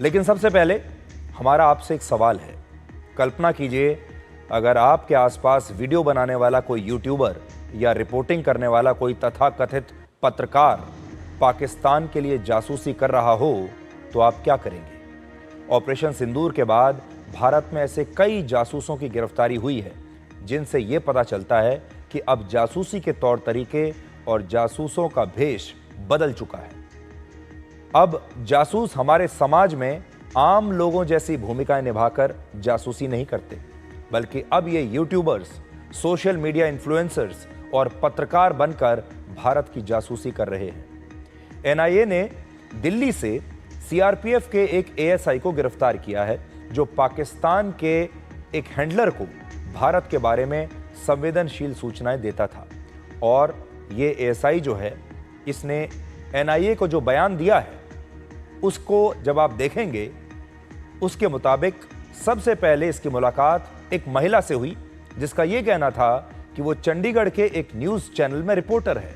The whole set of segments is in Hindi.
लेकिन सबसे पहले हमारा आपसे एक सवाल है। कल्पना कीजिए अगर आपके आसपास वीडियो बनाने वाला कोई यूट्यूबर या रिपोर्टिंग करने वाला कोई तथाकथित पत्रकार पाकिस्तान के लिए जासूसी कर रहा हो तो आप क्या करेंगे? ऑपरेशन सिंदूर के बाद भारत में ऐसे कई जासूसों की गिरफ्तारी हुई है जिनसे यह पता चलता है कि अब जासूसी के तौर तरीके और जासूसों का भेष बदल चुका है। अब जासूस हमारे समाज में आम लोगों जैसी भूमिकाएं निभाकर जासूसी नहीं करते, बल्कि अब ये यूट्यूबर्स, सोशल मीडिया इन्फ्लुएंसर्स और पत्रकार बनकर भारत की जासूसी कर रहे हैं। एनआईए ने दिल्ली से सीआरपीएफ के एक एएसआई को गिरफ्तार किया है जो पाकिस्तान के एक हैंडलर को भारत के बारे में संवेदनशील सूचनाएं देता था। और ये एएसआई जो है, इसने एनआईए को जो बयान दिया है उसको जब आप देखेंगे, उसके मुताबिक सबसे पहले इसकी मुलाकात एक महिला से हुई जिसका यह कहना था कि वो चंडीगढ़ के एक न्यूज़ चैनल में रिपोर्टर है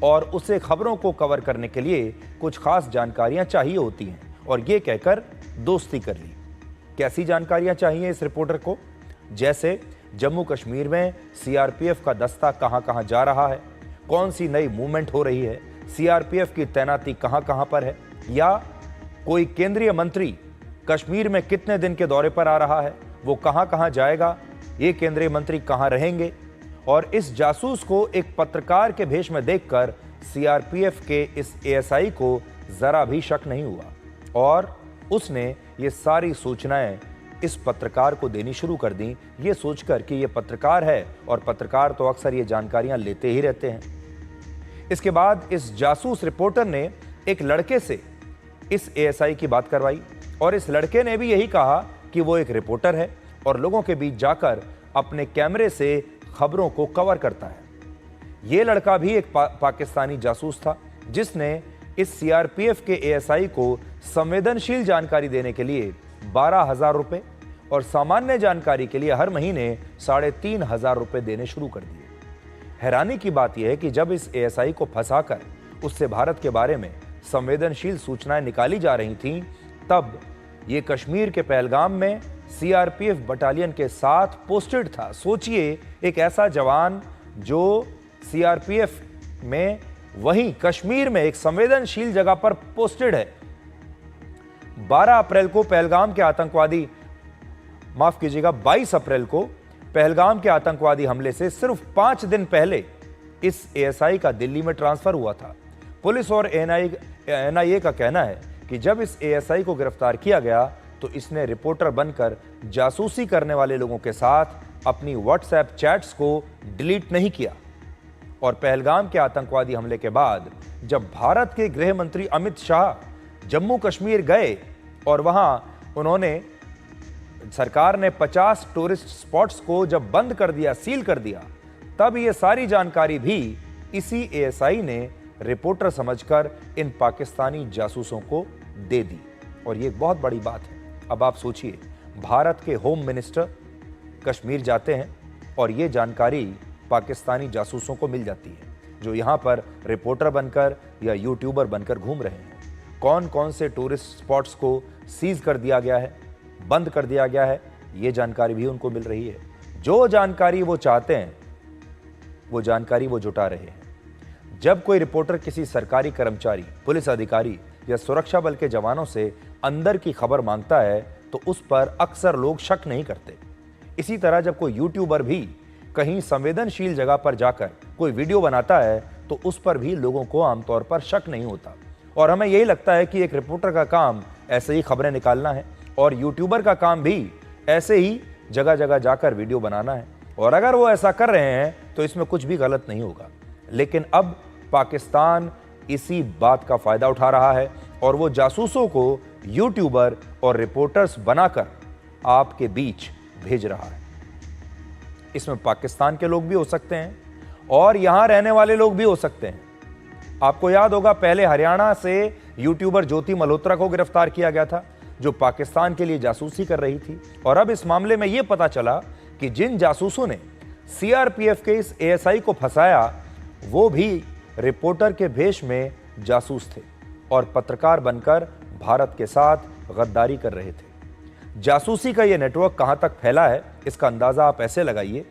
और उसे खबरों को कवर करने के लिए कुछ खास जानकारियां चाहिए होती हैं, और ये कहकर दोस्ती कर ली। कैसी जानकारियां चाहिए इस रिपोर्टर को? जैसे जम्मू कश्मीर में सीआरपीएफ का दस्ता कहां कहां जा रहा है, कौन सी नई मूवमेंट हो रही है, सीआरपीएफ की तैनाती कहां कहां पर है, या कोई केंद्रीय मंत्री कश्मीर में कितने दिन के दौरे पर आ रहा है, वो कहां कहां जाएगा, ये केंद्रीय मंत्री कहां रहेंगे। और इस जासूस को एक पत्रकार के भेष में देखकर सीआरपीएफ के इस एएसआई को जरा भी शक नहीं हुआ और उसने ये सारी सूचनाएं इस पत्रकार को देनी शुरू कर दी, ये सोचकर कि ये पत्रकार है और पत्रकार तो अक्सर ये जानकारियां लेते ही रहते हैं। इसके बाद इस जासूस रिपोर्टर ने एक लड़के से इस एएसआई की बात करवाई और इस लड़के ने भी यही कहा कि वो एक रिपोर्टर है और लोगों के बीच जाकर अपने कैमरे से खबरों को कवर करता है। ये लड़का भी एक पाकिस्तानी जासूस था जिसने इस सीआरपीएफ के एएसआई को संवेदनशील जानकारी देने के लिए 12,000 रुपए और सामान्य जानकारी के लिए हर महीने 3,500 रुपए देने शुरू कर दिए। हैरानी की बात यह है कि जब इस एएसआई को फंसाकर उससे भारत के बारे में संवेदनशील सूचनाएं निकाली जा रही थीं, तब ये कश्मीर के पहलगाम में सीआरपीएफ बटालियन के साथ पोस्टेड था। सोचिए, एक ऐसा जवान जो सीआरपीएफ में वहीं कश्मीर में एक संवेदनशील जगह पर पोस्टेड है। 12 अप्रैल को पहलगाम के आतंकवादी, माफ कीजिएगा 22 अप्रैल को पहलगाम के आतंकवादी हमले से सिर्फ 5 दिन पहले इस एएसआई का दिल्ली में ट्रांसफर हुआ था। पुलिस और एनआईए का कहना है कि जब इस एएसआई को गिरफ्तार किया गया तो इसने रिपोर्टर बनकर जासूसी करने वाले लोगों के साथ अपनी व्हाट्सएप चैट्स को डिलीट नहीं किया। और पहलगाम के आतंकवादी हमले के बाद जब भारत के गृह मंत्री अमित शाह जम्मू कश्मीर गए और वहां उन्होंने, सरकार ने 50 टूरिस्ट स्पॉट्स को जब बंद कर दिया, सील कर दिया, तब ये सारी जानकारी भी इसी एएसआई ने रिपोर्टर समझकर इन पाकिस्तानी जासूसों को दे दी। और ये एक बहुत बड़ी बात है। अब आप सोचिए, भारत के होम मिनिस्टर कश्मीर जाते हैं और ये जानकारी पाकिस्तानी जासूसों को मिल जाती है जो यहाँ पर रिपोर्टर बनकर या यूट्यूबर बनकर घूम रहे हैं। कौन कौन से टूरिस्ट स्पॉट्स को सीज कर दिया गया है, बंद कर दिया गया है, ये जानकारी भी उनको मिल रही है। जो जानकारी वो चाहते हैं वो जानकारी वो जुटा रहे हैं। जब कोई रिपोर्टर किसी सरकारी कर्मचारी, पुलिस अधिकारी या सुरक्षा बल के जवानों से अंदर की खबर मांगता है तो उस पर अक्सर लोग शक नहीं करते। इसी तरह जब कोई यूट्यूबर भी कहीं संवेदनशील जगह पर जाकर कोई वीडियो बनाता है तो उस पर भी लोगों को आमतौर पर शक नहीं होता। और हमें यही लगता है कि एक रिपोर्टर का काम ऐसे ही खबरें निकालना है और यूट्यूबर का काम भी ऐसे ही जगह जगह जाकर वीडियो बनाना है। और अगर वो ऐसा कर रहे हैं तो इसमें कुछ भी गलत नहीं होगा। लेकिन अब पाकिस्तान इसी बात का फायदा उठा रहा है और वो जासूसों को यूट्यूबर और रिपोर्टर्स बनाकर आपके बीच भेज रहा है। इसमें पाकिस्तान के लोग भी हो सकते हैं और यहां रहने वाले लोग भी हो सकते हैं। आपको याद होगा, पहले हरियाणा से यूट्यूबर ज्योति मल्होत्रा को गिरफ्तार किया गया था जो पाकिस्तान के लिए जासूसी कर रही थी। और अब इस मामले में यह पता चला कि जिन जासूसों ने सीआरपीएफ के इस एएसआई को फंसाया वो भी रिपोर्टर के भेष में जासूस थे और पत्रकार बनकर भारत के साथ गद्दारी कर रहे थे। जासूसी का यह नेटवर्क कहां तक फैला है, इसका अंदाजा आप ऐसे लगाइए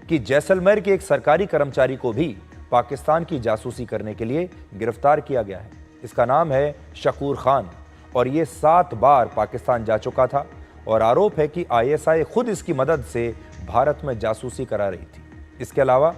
कि जैसलमेर के एक सरकारी कर्मचारी को भी पाकिस्तान की जासूसी करने के लिए गिरफ्तार किया गया है। इसका नाम है शकूर खान और ये 7 बार पाकिस्तान जा चुका था और आरोप है कि आईएसआई खुद इसकी मदद से भारत में जासूसी करा रही थी। इसके अलावा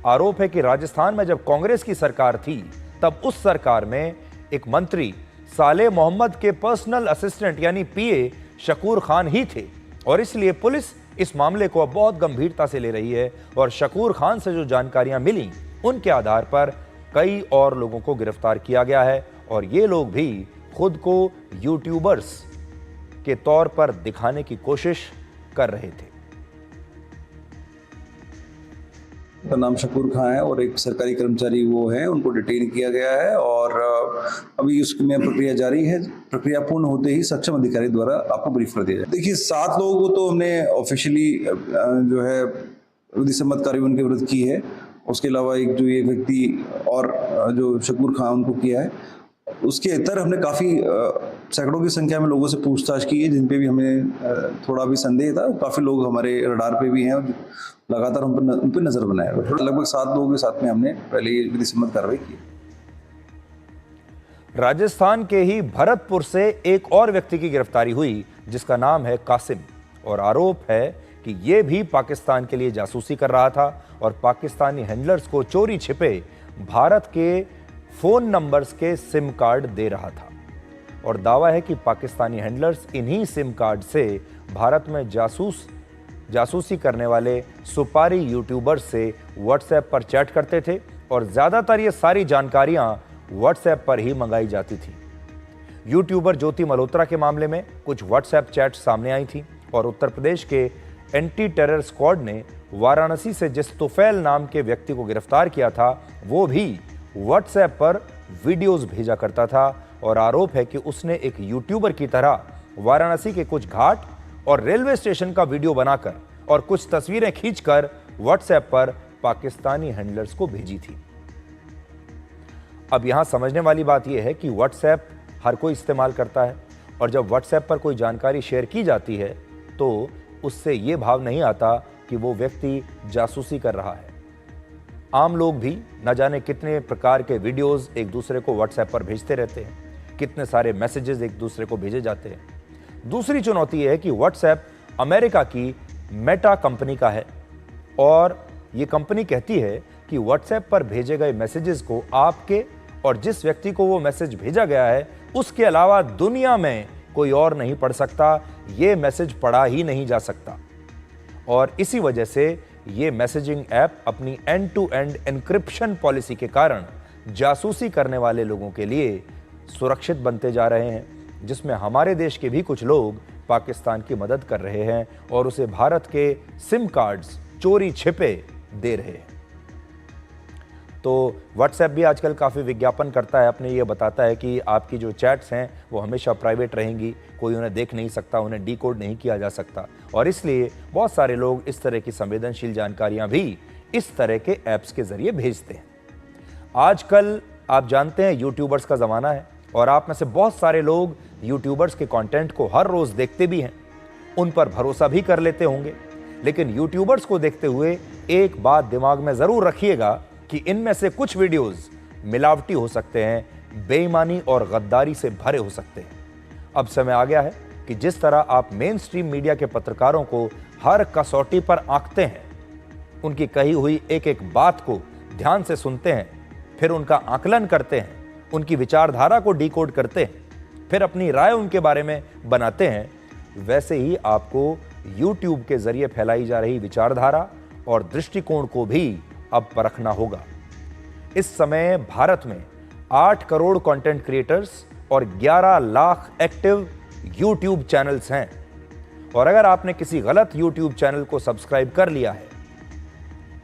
आरोप है कि राजस्थान में जब कांग्रेस की सरकार थी तब उस सरकार में एक मंत्री साले मोहम्मद के पर्सनल असिस्टेंट यानी पीए शकूर खान ही थे और इसलिए पुलिस इस मामले को अब बहुत गंभीरता से ले रही है और शकूर खान से जो जानकारियां मिली उनके आधार पर कई और लोगों को गिरफ्तार किया गया है और ये लोग भी खुद को यूट्यूबर्स के तौर पर दिखाने की कोशिश कर रहे थे। उनका नाम शकूर खान है और एक सरकारी कर्मचारी वो है, उनको डिटेन किया गया है और अभी उसमें प्रक्रिया जारी है। प्रक्रिया पूर्ण होते ही सक्षम अधिकारी द्वारा आपको ब्रीफ कर दिया जाए। देखिए 7 लोगों को तो हमने ऑफिशियली जो है विधि सम्मत कार्रवाई उनके विरुद्ध की है। उसके अलावा एक व्यक्ति और जो शकूर खान उनको किया है, उसके इतर हमने काफ़ी सैकड़ों की संख्या में लोगों से पूछताछ की है जिन पे भी हमें थोड़ा भी संदेह था। काफ़ी लोग हमारे रडार पे भी हैं और लगातार उन पर नजर बनाया हुआ है। लगभग 7 लोगों के साथ में हमने पहले ये विधि सम्मत कार्रवाई की। राजस्थान के ही भरतपुर से एक और व्यक्ति की गिरफ्तारी हुई जिसका नाम है कासिम और आरोप है कि यह भी पाकिस्तान के लिए जासूसी कर रहा था और पाकिस्तानी हैंडलर्स को चोरी छिपे भारत के फोन नंबर्स के सिम कार्ड दे रहा था और दावा है कि पाकिस्तानी हैंडलर्स इन्हीं सिम कार्ड से भारत में जासूसी करने वाले सुपारी यूट्यूबर्स से व्हाट्सएप पर चैट करते थे और ज्यादातर ये सारी जानकारियां व्हाट्सएप पर ही मंगाई जाती थी। यूट्यूबर ज्योति मल्होत्रा के मामले में कुछ व्हाट्सएप चैट सामने आई थी और उत्तर प्रदेश के एंटी टेरर स्क्वाड ने वाराणसी से जिस तुफैल नाम के व्यक्ति को गिरफ्तार किया था वो भी व्हाट्सएप पर वीडियोस भेजा करता था और आरोप है कि उसने एक यूट्यूबर की तरह वाराणसी के कुछ घाट और रेलवे स्टेशन का वीडियो बनाकर और कुछ तस्वीरें खींचकर व्हाट्सएप पर पाकिस्तानी हैंडलर्स को भेजी थी। अब यहां समझने वाली बात यह है कि व्हाट्सएप हर कोई इस्तेमाल करता है और जब व्हाट्सएप पर कोई जानकारी शेयर की जाती है तो उससे यह भाव नहीं आता कि वो व्यक्ति जासूसी कर रहा है। आम लोग भी न जाने कितने प्रकार के वीडियोस एक दूसरे को व्हाट्सएप पर भेजते रहते हैं, कितने सारे मैसेजेस एक दूसरे को भेजे जाते हैं। दूसरी चुनौती यह है कि व्हाट्सएप अमेरिका की मेटा कंपनी का है और ये कंपनी कहती है कि व्हाट्सएप पर भेजे गए मैसेजेस को आपके और जिस व्यक्ति को वो मैसेज भेजा गया है उसके अलावा दुनिया में कोई और नहीं पढ़ सकता, ये मैसेज पढ़ा ही नहीं जा सकता और इसी वजह से ये मैसेजिंग ऐप अपनी end to end encryption policy के कारण जासूसी करने वाले लोगों के लिए सुरक्षित बनते जा रहे हैं, जिसमें हमारे देश के भी कुछ लोग पाकिस्तान की मदद कर रहे हैं और उसे भारत के सिम कार्ड्स चोरी छिपे दे रहे हैं। तो व्हाट्सएप भी आजकल काफ़ी विज्ञापन करता है, अपने ये बताता है कि आपकी जो चैट्स हैं वो हमेशा प्राइवेट रहेंगी, कोई उन्हें देख नहीं सकता, उन्हें डीकोड नहीं किया जा सकता और इसलिए बहुत सारे लोग इस तरह की संवेदनशील जानकारियां भी इस तरह के ऐप्स के जरिए भेजते हैं। आजकल आप जानते हैं यूट्यूबर्स का ज़माना है और आप में से बहुत सारे लोग यूट्यूबर्स के कंटेंट को हर रोज़ देखते भी हैं, उन पर भरोसा भी कर लेते होंगे, लेकिन यूट्यूबर्स को देखते हुए एक बात दिमाग में ज़रूर रखिएगा कि इनमें से कुछ वीडियोस मिलावटी हो सकते हैं, बेईमानी और गद्दारी से भरे हो सकते हैं। अब समय आ गया है कि जिस तरह आप मेन स्ट्रीम मीडिया के पत्रकारों को हर कसौटी पर आंकते हैं, उनकी कही हुई एक एक बात को ध्यान से सुनते हैं, फिर उनका आकलन करते हैं, उनकी विचारधारा को डिकोड करते हैं, फिर अपनी राय उनके बारे में बनाते हैं, वैसे ही आपको YouTube के जरिए फैलाई जा रही विचारधारा और दृष्टिकोण को भी अब परखना होगा। इस समय भारत में 8 करोड़ कंटेंट क्रिएटर्स और 11 लाख एक्टिव YouTube चैनल्स हैं और अगर आपने किसी गलत YouTube चैनल को सब्सक्राइब कर लिया है,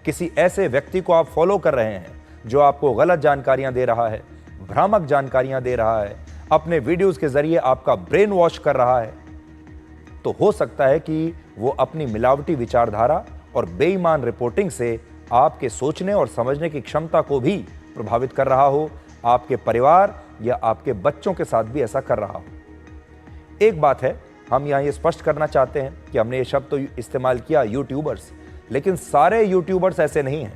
किसी ऐसे व्यक्ति को आप फॉलो कर रहे हैं जो आपको गलत जानकारियां दे रहा है, भ्रामक जानकारियां दे रहा है, अपने वीडियोस के जरिए आपका ब्रेन वॉश कर रहा है, तो हो सकता है कि वो अपनी मिलावटी विचारधारा और बेईमान रिपोर्टिंग से आपके सोचने और समझने की क्षमता को भी प्रभावित कर रहा हो, आपके परिवार या आपके बच्चों के साथ भी ऐसा कर रहा हो। एक बात है, हम यहाँ ये स्पष्ट करना चाहते हैं कि हमने ये शब्द तो इस्तेमाल किया यूट्यूबर्स, लेकिन सारे यूट्यूबर्स ऐसे नहीं हैं।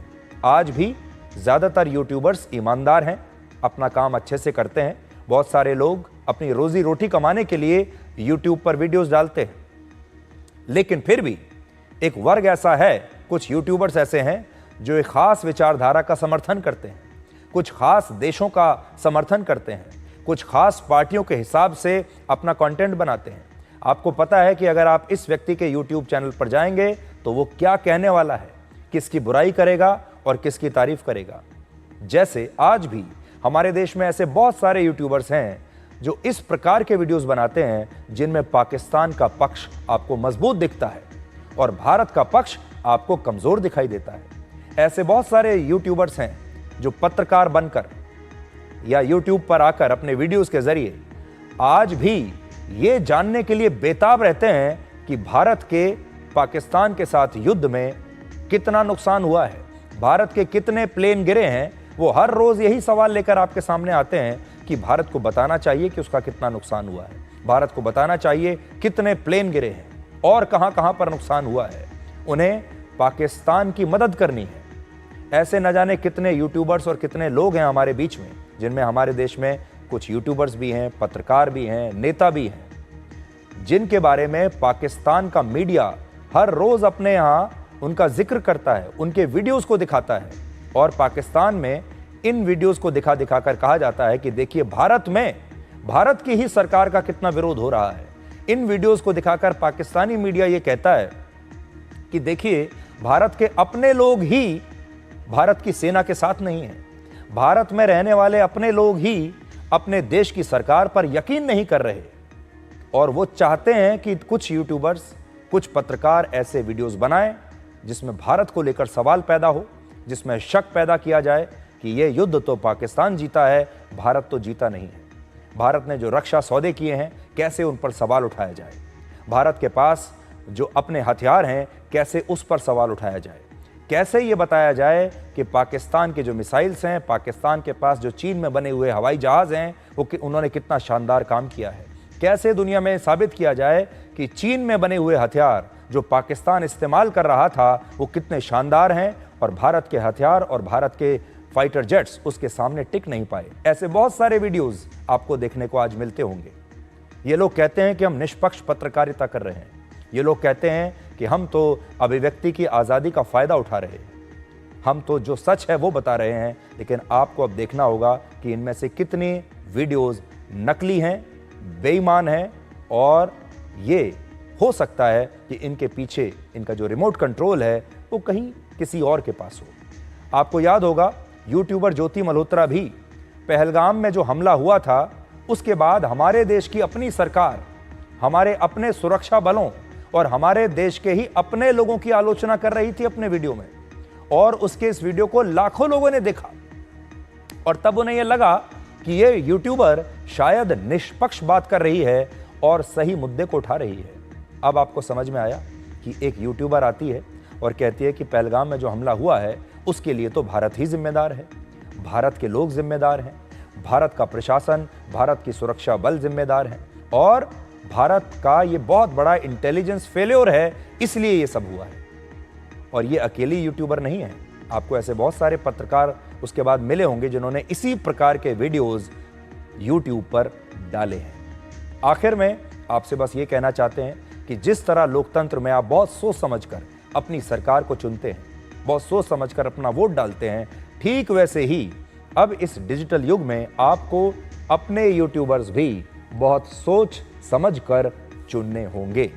आज भी ज़्यादातर यूट्यूबर्स ईमानदार हैं, अपना काम अच्छे से करते हैं। बहुत सारे लोग अपनी रोजी रोटी कमाने के लिए यूट्यूब पर वीडियोस डालते हैं, लेकिन फिर भी एक वर्ग ऐसा है, कुछ यूट्यूबर्स ऐसे हैं जो एक खास विचारधारा का समर्थन करते हैं, कुछ खास देशों का समर्थन करते हैं, कुछ खास पार्टियों के हिसाब से अपना कंटेंट बनाते हैं। आपको पता है कि अगर आप इस व्यक्ति के यूट्यूब चैनल पर जाएंगे तो वो क्या कहने वाला है, किसकी बुराई करेगा और किसकी तारीफ करेगा। जैसे आज भी हमारे देश में ऐसे बहुत सारे यूट्यूबर्स हैं जो इस प्रकार के वीडियोस बनाते हैं जिनमें पाकिस्तान का पक्ष आपको मजबूत दिखता है और भारत का पक्ष आपको कमजोर दिखाई देता है। ऐसे बहुत सारे यूट्यूबर्स हैं जो पत्रकार बनकर या यूट्यूब पर आकर अपने वीडियोस के जरिए आज भी ये जानने के लिए बेताब रहते हैं कि भारत के पाकिस्तान के साथ युद्ध में कितना नुकसान हुआ है, भारत के कितने प्लेन गिरे हैं। वो हर रोज यही सवाल लेकर आपके सामने आते हैं कि भारत को बताना चाहिए कि उसका कितना नुकसान हुआ है, भारत को बताना चाहिए कितने प्लेन गिरे हैं और कहां-कहां पर नुकसान हुआ है। उन्हें पाकिस्तान की मदद करनी है। ऐसे न जाने कितने यूट्यूबर्स और कितने लोग हैं हमारे बीच में, जिनमें हमारे देश में कुछ यूट्यूबर्स भी हैं, पत्रकार भी हैं, नेता भी हैं, जिनके बारे में पाकिस्तान का मीडिया हर रोज अपने यहाँ उनका जिक्र करता है, उनके वीडियोस को दिखाता है और पाकिस्तान में इन वीडियोस को दिखा दिखाकर कहा जाता है कि देखिए भारत में भारत की ही सरकार का कितना विरोध हो रहा है। इन वीडियोस को दिखाकर पाकिस्तानी मीडिया ये कहता है कि देखिए भारत के अपने लोग ही भारत की सेना के साथ नहीं हैं, भारत में रहने वाले अपने लोग ही अपने देश की सरकार पर यकीन नहीं कर रहे और वो चाहते हैं कि कुछ यूट्यूबर्स, कुछ पत्रकार ऐसे वीडियोस बनाएं जिसमें भारत को लेकर सवाल पैदा हो, जिसमें शक पैदा किया जाए कि ये युद्ध तो पाकिस्तान जीता है, भारत तो जीता नहीं है। भारत ने जो रक्षा सौदे किए हैं कैसे उन पर सवाल उठाया जाए, भारत के पास जो अपने हथियार हैं कैसे उस पर सवाल उठाया जाए, कैसे ये बताया जाए कि पाकिस्तान के जो मिसाइल्स हैं, पाकिस्तान के पास जो चीन में बने हुए हवाई जहाज़ हैं वो उन्होंने कितना शानदार काम किया है, कैसे दुनिया में साबित किया जाए कि चीन में बने हुए हथियार जो पाकिस्तान इस्तेमाल कर रहा था वो कितने शानदार हैं और भारत के हथियार और भारत के फाइटर जेट्स उसके सामने टिक नहीं पाए। ऐसे बहुत सारे वीडियोस आपको देखने को आज मिलते होंगे। ये लोग कहते हैं कि हम निष्पक्ष पत्रकारिता कर रहे हैं, ये लोग कहते हैं कि हम तो अभिव्यक्ति की आज़ादी का फ़ायदा उठा रहे हैं, हम तो जो सच है वो बता रहे हैं। लेकिन आपको अब देखना होगा कि इनमें से कितनी वीडियोस नकली हैं, बेईमान हैं और ये हो सकता है कि इनके पीछे इनका जो रिमोट कंट्रोल है वो कहीं किसी और के पास हो। आपको याद होगा यूट्यूबर ज्योति मल्होत्रा भी पहलगाम में जो हमला हुआ था उसके बाद हमारे देश की अपनी सरकार, हमारे अपने सुरक्षा बलों और हमारे देश के ही अपने लोगों की आलोचना कर रही थी अपने वीडियो में और उसके इस वीडियो को लाखों लोगों ने देखा और तब उन्हें यह लगा कि ये यूट्यूबर शायद निष्पक्ष बात कर रही है और सही मुद्दे को उठा रही है। अब आपको समझ में आया कि एक यूट्यूबर आती है और कहती है कि पहलगाम में जो हमला हुआ है उसके लिए तो भारत ही जिम्मेदार है, भारत के लोग जिम्मेदार हैं, भारत का प्रशासन, भारत की सुरक्षा बल जिम्मेदार हैं और भारत का ये बहुत बड़ा इंटेलिजेंस फेल्योर है, इसलिए ये सब हुआ है। और ये अकेली यूट्यूबर नहीं है, आपको ऐसे बहुत सारे पत्रकार उसके बाद मिले होंगे जिन्होंने इसी प्रकार के वीडियोस यूट्यूब पर डाले हैं। आखिर में आपसे बस ये कहना चाहते हैं कि जिस तरह लोकतंत्र में आप बहुत सोच समझकर अपनी सरकार को चुनते हैं, बहुत सोच समझकर अपना वोट डालते हैं, ठीक वैसे ही अब इस डिजिटल युग में आपको अपने यूट्यूबर्स भी बहुत सोच समझकर चुनने होंगे।